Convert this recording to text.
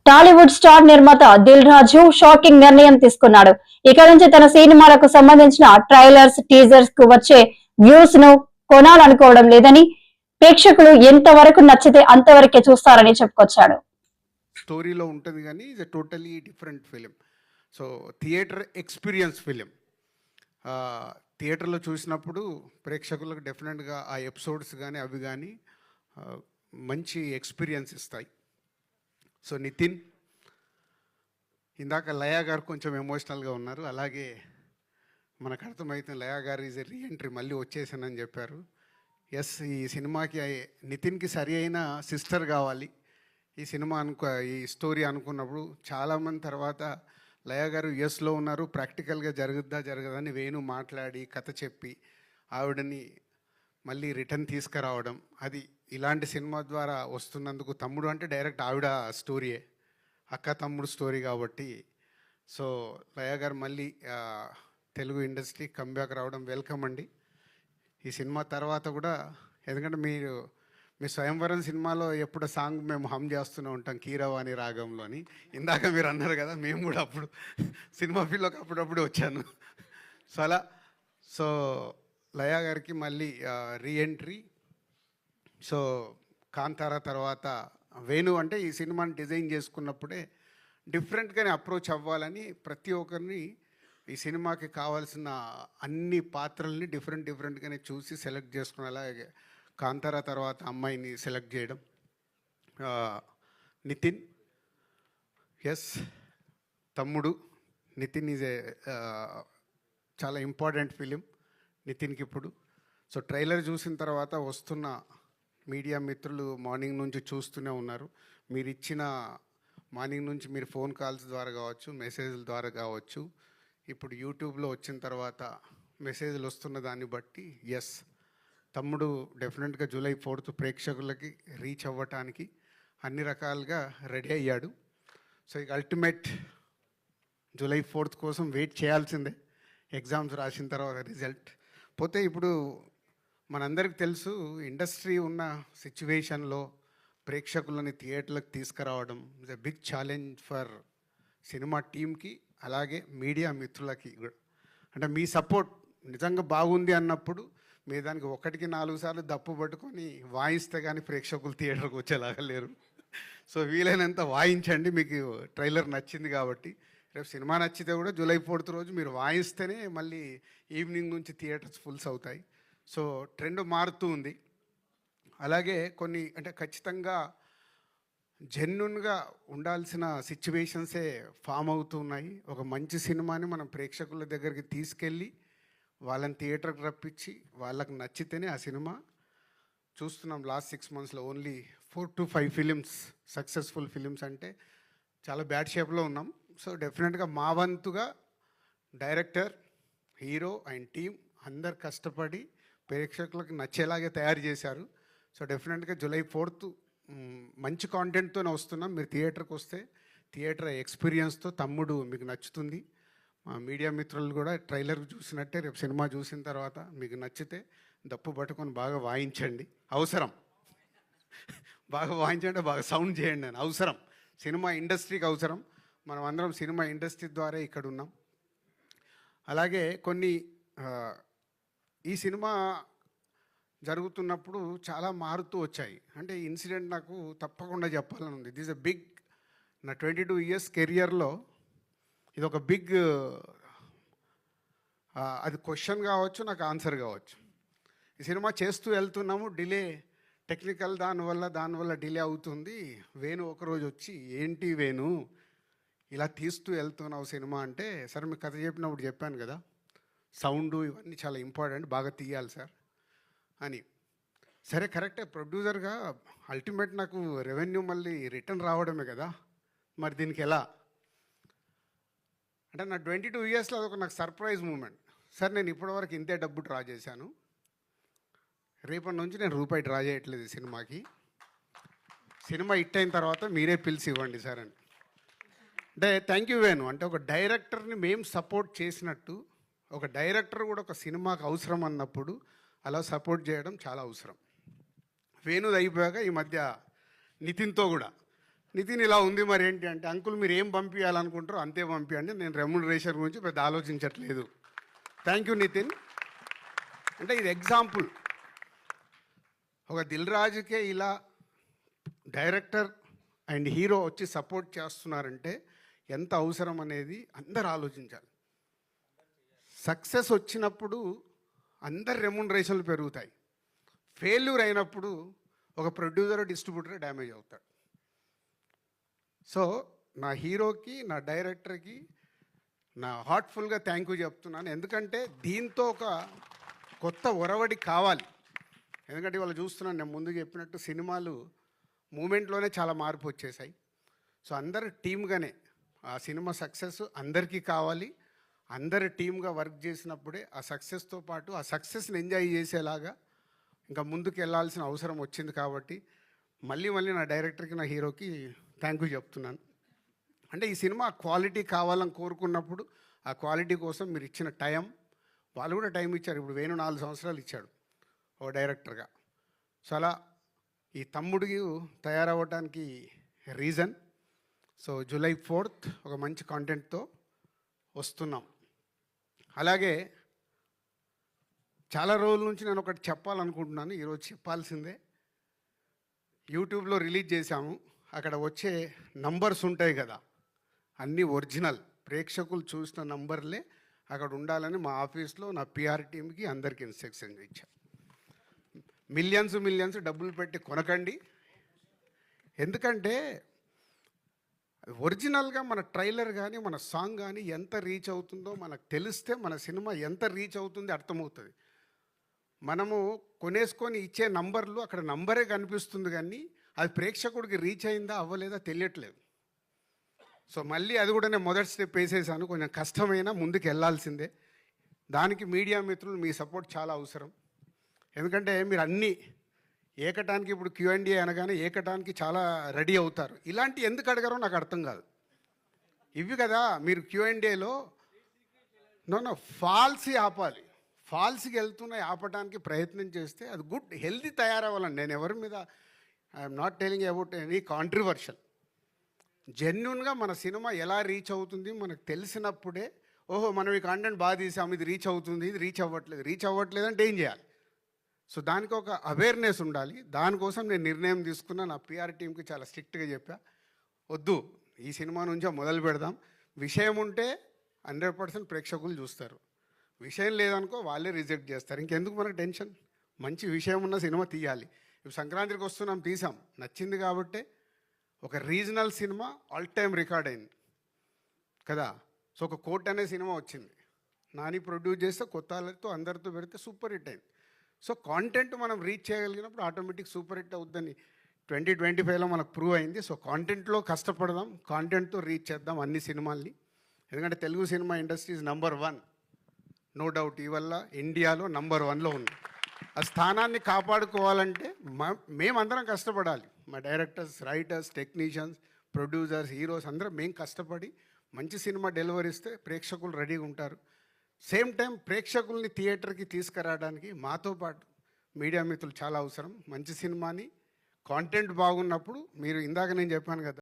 Tollywood star నిర్మాత Dil Raju shocking నిర్ణయం తీసుకున్నాడు. ఇక నుంచి తన సినిమాలకు సంబంధించిన ట్రైలర్స్, టీజర్స్ కు వచ్చే వ్యూస్ ను కొనాలనుకోవడం లేదని, ప్రేక్షకులు ఎంతవరకు నచ్చితే అంతవరకే చూస్తారని చెప్పుకొచ్చాడు. స్టోరీలో ఉంటుంది కానీ ఇది totally different film. So theatre experience film. థియేటర్లో చూసినప్పుడు ప్రేక్షకులకు డెఫినెట్గా ఆ ఎపిసోడ్స్ కానీ అవి కానీ మంచి ఎక్స్పీరియన్స్ ఇస్తాయి. సో నితిన్, ఇందాక లయా గారు కొంచెం ఎమోషనల్గా ఉన్నారు. అలాగే మనకు అర్థమవుతుంది లయా గారు ఈజ్ రీఎంట్రీ, మళ్ళీ వచ్చేసానని చెప్పారు. ఎస్, ఈ సినిమాకి నితిన్కి సరి అయిన సిస్టర్ కావాలి ఈ సినిమా ఈ స్టోరీ అనుకున్నప్పుడు. చాలామంది తర్వాత లయా గారు యుఎస్లో ఉన్నారు, ప్రాక్టికల్గా జరగదని వేణు మాట్లాడి కథ చెప్పి ఆవిడని మళ్ళీ రిటర్న్ తీసుకురావడం, అది ఇలాంటి సినిమా ద్వారా వస్తున్నందుకు. తమ్ముడు అంటే డైరెక్ట్ ఆవిడ స్టోరీయే, అక్క తమ్ముడు స్టోరీ కాబట్టి. సో లయా గారు మళ్ళీ తెలుగు ఇండస్ట్రీ కంబ్యాక్ రావడం వెల్కమ్ అండి. ఈ సినిమా తర్వాత కూడా, ఎందుకంటే మీ స్వయంవరం సినిమాలో ఎప్పుడు సాంగ్ మేము హమ్ చేస్తూనే ఉంటాం, కీరవాణి రాగంలోని. ఇందాక మీరు అన్నారు కదా, మేము కూడా అప్పుడు సినిమా ఫీల్డ్లోకి అప్పుడప్పుడు వచ్చాను. సో అలా లయా గారికి మళ్ళీ రీఎంట్రీ. సో కాంతారా తర్వాత వేణు అంటే ఈ సినిమాని డిజైన్ చేసుకున్నప్పుడే డిఫరెంట్గానే అప్రోచ్ అవ్వాలని ప్రతి ఒక్కరిని ఈ సినిమాకి కావాల్సిన అన్ని పాత్రల్ని డిఫరెంట్గానే చూసి సెలెక్ట్ చేసుకునేలా కాంతారా తర్వాత అమ్మాయిని సెలెక్ట్ చేయడం. నితిన్, ఎస్, తమ్ముడు. నితిన్ ఈజ్ చాలా ఇంపార్టెంట్ ఫిలిం నితిన్కి ఇప్పుడు. సో ట్రైలర్ చూసిన తర్వాత వస్తున్న మీడియా మిత్రులు మార్నింగ్ నుంచి చూస్తూనే ఉన్నారు. మీరు ఇచ్చిన మార్నింగ్ నుంచి మీరు ఫోన్ కాల్స్ ద్వారా కావచ్చు, మెసేజ్ల ద్వారా కావచ్చు, ఇప్పుడు యూట్యూబ్లో వచ్చిన తర్వాత మెసేజ్లు వస్తున్న దాన్ని బట్టి ఎస్, తమ్ముడు డెఫినెట్గా జూలై 4th ప్రేక్షకులకి రీచ్ అవ్వటానికి అన్ని రకాలుగా రెడీ అయ్యాడు. సో ఇక అల్టిమేట్ జూలై 4th కోసం వెయిట్ చేయాల్సిందే, ఎగ్జామ్స్ రాసిన తర్వాత రిజల్ట్. పోతే ఇప్పుడు మనందరికి తెలుసు, ఇండస్ట్రీ ఉన్న సిచ్యువేషన్లో ప్రేక్షకులని థియేటర్లకు తీసుకురావడం is a big challenge for cinema టీమ్కి, అలాగే మీడియా మిత్రులకి కూడా. అంటే మీ సపోర్ట్ నిజంగా బాగుంది అన్నప్పుడు మీరు దానికి 1కి 4 సార్లు దప్పు పట్టుకొని వాయిస్తే కానీ ప్రేక్షకులు థియేటర్కి వచ్చేలాగా లేరు. సో వీలైనంత వాయించండి, మీకు ట్రైలర్ నచ్చింది కాబట్టి. రేపు సినిమా నచ్చితే కూడా జూలై 4th రోజు మీరు వాయిస్తేనే మళ్ళీ ఈవినింగ్ నుంచి థియేటర్స్ ఫుల్స్ అవుతాయి. సో ట్రెండ్ మారుతూ ఉంది. అలాగే కొన్ని అంటే ఖచ్చితంగా జెన్యున్గా ఉండాల్సిన సిచ్యువేషన్సే ఫామ్ అవుతున్నాయి. ఒక మంచి సినిమాని మనం ప్రేక్షకుల దగ్గరికి తీసుకెళ్ళి వాళ్ళని థియేటర్కి రప్పించి వాళ్ళకి నచ్చితేనే ఆ సినిమా చూస్తున్నాం. లాస్ట్ 6 monthsలో only 4 to 5 films successful films అంటే చాలా బ్యాడ్ షేప్లో ఉన్నాం. సో డెఫినెట్గా మా వంతుగా డైరెక్టర్, హీరో అండ్ టీమ్ అందరు కష్టపడి ప్రేక్షకులకు నచ్చేలాగే తయారు చేశారు. సో డెఫినెట్గా జూలై 4th మంచి కాంటెంట్తోనే వస్తున్నాం. మీరు థియేటర్కి వస్తే థియేటర్ ఎక్స్పీరియన్స్తో తమ్ముడు మీకు నచ్చుతుంది. మా మీడియా మిత్రులు కూడా ట్రైలర్ చూసినట్టే రేపు సినిమా చూసిన తర్వాత మీకు నచ్చితే దప్పు పట్టుకొని బాగా వాయించండి. అవసరం, బాగా వాయించండి, బాగా సౌండ్ చేయండి అని అవసరం. సినిమా ఇండస్ట్రీకి అవసరం. మనం అందరం సినిమా ఇండస్ట్రీ ద్వారా ఇక్కడ ఉన్నాం. అలాగే కొన్ని ఈ సినిమా జరుగుతున్నప్పుడు చాలా మారుతూ వచ్చాయి. అంటే ఈ ఇన్సిడెంట్ నాకు తప్పకుండా చెప్పాలని ఉంది. దిస్ ఎ బిగ్, నా 22 years కెరియర్లో ఇది ఒక బిగ్, అది క్వశ్చన్ కావచ్చు, నాకు ఆన్సర్ కావచ్చు. ఈ సినిమా చేస్తూ వెళ్తున్నాము, డిలే, టెక్నికల్ దానివల్ల డిలే అవుతుంది. వేణు ఒకరోజు వచ్చి, ఏంటి వేణు ఇలా తీస్తూ వెళ్తున్నావు సినిమా అంటే, సరే మీకు కథ చెప్పినప్పుడు చెప్పాను కదా, సౌండ్ ఇవన్నీ చాలా ఇంపార్టెంట్, బాగా తీయాలి సార్ అని. సరే కరెక్టే, ప్రొడ్యూసర్గా అల్టిమేట్ నాకు రెవెన్యూ మళ్ళీ రిటర్న్ రావడమే కదా, మరి దీనికి ఎలా అంటే నా 22 yearsలో అదొక నాకు సర్ప్రైజ్ మూమెంట్. సార్ నేను ఇప్పటివరకు ఇంతే డబ్బు డ్రా చేశాను, రేపటి నుంచి నేను రూపాయి డ్రా చేయట్లేదు ఈ సినిమాకి, సినిమా హిట్ అయిన తర్వాత మీరే పిలిచి ఇవ్వండి సార్ అని. అంటే థ్యాంక్ యూ వేణు. అంటే ఒక డైరెక్టర్ని మేము సపోర్ట్ చేసినట్టు ఒక డైరెక్టర్ కూడా ఒక సినిమాకి అవసరం అన్నప్పుడు అలా సపోర్ట్ చేయడం చాలా అవసరం. వేణుది అయిపోయాక ఈ మధ్య నితిన్తో కూడా నితిన్ ఇలా ఉంది మరి ఏంటి అంటే, అంకుల్ మీరు ఏం పంపించాలనుకుంటారో అంతే పంపించండి, నేను రెమ్యునరేషన్ గురించి పెద్ద ఆలోచించట్లేదు. Thank you Nitin. అంటే ఇది ఎగ్జాంపుల్. ఒక దిల్ రాజుకే ఇలా డైరెక్టర్ అండ్ హీరో వచ్చి సపోర్ట్ చేస్తున్నారంటే ఎంత అవసరం అనేది అందరు ఆలోచించాలి. సక్సెస్ వచ్చినప్పుడు అందరి రెమ్యునరేషన్లు పెరుగుతాయి. ఫెయిల్యూర్ అయినప్పుడు ఒక ప్రొడ్యూసర్ డిస్ట్రిబ్యూటర్ డ్యామేజ్ అవుతాడు. సో నా హీరోకి నా డైరెక్టర్కి నా హార్ట్ఫుల్గా థ్యాంక్ యూ చెప్తున్నాను. ఎందుకంటే దీంతో ఒక కొత్త ఒరవడి కావాలి. ఎందుకంటే ఇవాళ చూస్తున్నాను, నేను ముందు చెప్పినట్టు సినిమాలు మూమెంట్లోనే చాలా మార్పు వచ్చేసాయి. సో అందరు టీమ్గానే ఆ సినిమా సక్సెస్ అందరికీ కావాలి. అందరు టీమ్గా వర్క్ చేసినప్పుడే ఆ సక్సెస్తో పాటు ఆ సక్సెస్ని ఎంజాయ్ చేసేలాగా ఇంకా ముందుకు వెళ్ళాల్సిన అవసరం వచ్చింది. కాబట్టి మళ్ళీ నా డైరెక్టర్కి నా హీరోకి థ్యాంక్ యూ చెప్తున్నాను. అంటే ఈ సినిమా క్వాలిటీ కావాలని కోరుకున్నప్పుడు ఆ క్వాలిటీ కోసం మీరు ఇచ్చిన టైం, వాళ్ళు కూడా టైం ఇచ్చారు. ఇప్పుడు వేణు 4 సంవత్సరాలు ఇచ్చాడు ఓ డైరెక్టర్గా. సో అలా ఈ తమ్ముడు తయారవ్వడానికి రీజన్. సో జూలై 4th ఒక మంచి కాంటెంట్తో వస్తున్నాం. అలాగే చాలా రోజుల నుంచి నేను ఒకటి చెప్పాలనుకుంటున్నాను, ఈరోజు చెప్పాల్సిందే. యూట్యూబ్లో రిలీజ్ చేశాము, అక్కడ వచ్చే నంబర్స్ ఉంటాయి కదా, అన్నీ ఒరిజినల్, ప్రేక్షకులు చూసిన నంబర్లే అక్కడ ఉండాలని మా ఆఫీస్లో నా పిఆర్ టీమ్కి అందరికీ ఇన్స్ట్రక్షన్ ఇచ్చాను. మిలియన్స్ డబ్బులు పెట్టి కొనకండి. ఎందుకంటే ఒరిజినల్గా మన ట్రైలర్ కానీ మన సాంగ్ కానీ ఎంత రీచ్ అవుతుందో మనకు తెలిస్తే మన సినిమా ఎంత రీచ్ అవుతుందో అర్థమవుతుంది. మనము కొనేసుకొని ఇచ్చే నంబర్లు అక్కడ నంబరే కనిపిస్తుంది, కానీ అది ప్రేక్షకుడికి రీచ్ అయిందా అవ్వలేదా తెలియట్లేదు. సో మళ్ళీ అది కూడా నేను మొదటి స్టెప్ వేసేసాను. కొంచెం కష్టమైనా ముందుకు వెళ్ళాల్సిందే. దానికి మీడియా మిత్రులు మీ సపోర్ట్ చాలా అవసరం. ఎందుకంటే మీరు అన్నీ ఏకటానికి, ఇప్పుడు Q&A అనగానే ఏకటానికి చాలా రెడీ అవుతారు. ఇలాంటి ఎందుకు అడగారో నాకు అర్థం కాదు. ఇవి కదా మీరు Q&Aలో నో ఫాల్సీ ఆపాలి. ఫాల్స్కి వెళ్తున్న ఆపడానికి ప్రయత్నం చేస్తే అది గుడ్ హెల్దీ తయారవ్వాలండి. నేను ఎవరి మీద I'm not telling about any controversial. జెన్యున్గా మన సినిమా ఎలా రీచ్ అవుతుంది మనకు తెలిసినప్పుడే, ఓహో మనం ఈ కాంటెంట్ బాగా తీసాము, ఇది రీచ్ అవుతుంది, ఇది రీచ్ అవ్వట్లేదు అంటే ఏం చేయాలి? సో దానికి ఒక అవేర్నెస్ ఉండాలి. దానికోసం నేను నిర్ణయం తీసుకున్నా. నా పిఆర్ టీంకి చాలా స్ట్రిక్ట్గా చెప్పా, వద్దు ఈ సినిమా నుంచే మొదలు పెడదాం. విషయం ఉంటే 100% ప్రేక్షకులు చూస్తారు, విషయం లేదనుకో వాళ్ళే రిజెక్ట్ చేస్తారు. ఇంకెందుకు మనకు టెన్షన్? మంచి విషయం ఉన్న సినిమా తీయాలి. ఇప్పుడు సంక్రాంతికి వస్తున్నాం, తీసాం, నచ్చింది కాబట్టే ఒక regional cinema all time record అయింది కదా. సో ఒక కోట్ అనే సినిమా వచ్చింది, నాని ప్రొడ్యూస్ చేస్తే కొత్త వాళ్ళతో అందరితో పెడితే సూపర్ హిట్ అయింది. సో కాంటెంట్ మనం రీచ్ చేయగలిగినప్పుడు ఆటోమేటిక్ సూపర్ హిట్ అవుద్దని 2025లో మనకు ప్రూవ్ అయింది. సో కాంటెంట్లో కష్టపడదాం, కాంటెంట్తో రీచ్ చేద్దాం అన్ని సినిమాల్ని. ఎందుకంటే Telugu cinema industry is number 1, no doubt. ఇవల్ల ఇండియాలో నంబర్ 1లో ఉంది. ఆ స్థానాన్ని కాపాడుకోవాలంటే మేమందరం కష్టపడాలి. మా directors, writers, technicians, producers, heroes అందరం మేము కష్టపడి మంచి సినిమా డెలివరీ ఇస్తే ప్రేక్షకులు రెడీగా ఉంటారు. సేమ్ టైం ప్రేక్షకుల్ని థియేటర్కి తీసుకురావడానికి మాతో పాటు మీడియా మిత్రులు చాలా అవసరం. మంచి సినిమాని కాంటెంట్ బాగున్నప్పుడు, మీరు ఇందాక నేను చెప్పాను కదా,